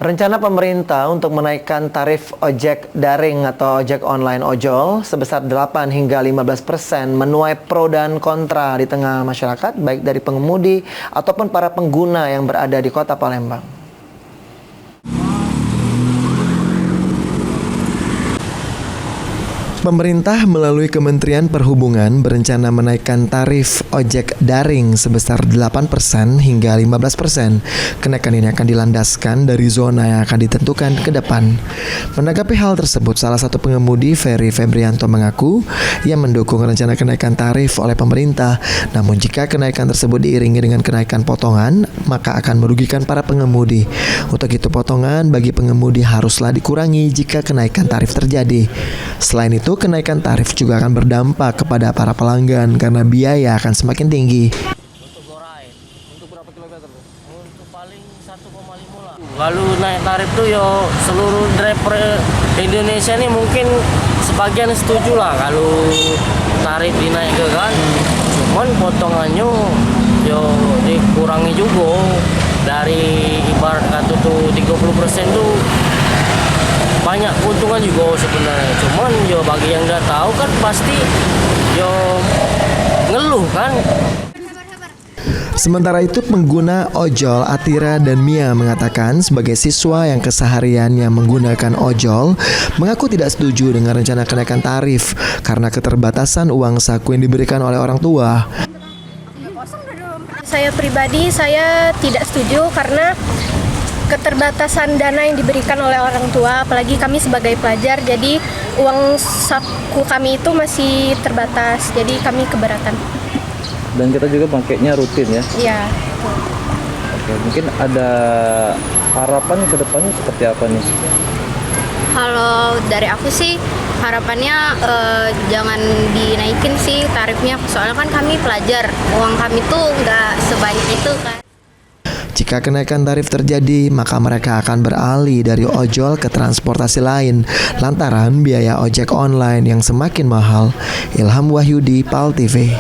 Rencana pemerintah untuk menaikkan tarif ojek daring atau ojek online ojol sebesar 8 hingga 15% menuai pro dan kontra di tengah masyarakat, baik dari pengemudi ataupun para pengguna yang berada di Kota Palembang. Pemerintah melalui Kementerian Perhubungan berencana menaikkan tarif ojek daring sebesar 8% hingga 15%. Kenaikan ini akan dilandaskan dari zona yang akan ditentukan ke depan. Menanggapi hal tersebut, salah satu pengemudi Ferry Febrianto mengaku ia mendukung rencana kenaikan tarif oleh pemerintah. Namun jika kenaikan tersebut diiringi dengan kenaikan potongan, maka akan merugikan para pengemudi. Untuk itu potongan bagi pengemudi haruslah dikurangi jika kenaikan tarif terjadi. Selain itu, kenaikan tarif juga akan berdampak kepada para pelanggan karena biaya akan semakin tinggi. Untuk gorai, untuk berapa kilometer? Untuk paling 1,5 lah. Kalau naik tarif tuh yo seluruh driver Indonesia nih mungkin sebagian setuju lah kalau tarif dinaikkan kan. Cuman potongannya yo dikurangi juga dari ibarat kata tuh 30% tuh banyak keuntungan juga sebenarnya. Cuman yo bagi yang nggak tahu kan pasti yo ngeluh kan. Sementara itu pengguna ojol Atira dan Mia mengatakan sebagai siswa yang kesehariannya menggunakan ojol mengaku tidak setuju dengan rencana kenaikan tarif karena keterbatasan uang saku yang diberikan oleh orang tua. Saya pribadi saya tidak setuju karena keterbatasan dana yang diberikan oleh orang tua, apalagi kami sebagai pelajar, jadi uang saku kami itu masih terbatas, jadi kami keberatan. Dan kita juga pakainya rutin ya? Iya. Oke, mungkin ada harapan ke depannya seperti apa nih? Kalau dari aku sih harapannya jangan dinaikin sih tarifnya, soalnya kan kami pelajar, uang kami tuh nggak sebanyak itu kan. Jika kenaikan tarif terjadi, maka mereka akan beralih dari ojol ke transportasi lain lantaran biaya ojek online yang semakin mahal. Ilham Wahyudi, PAL TV.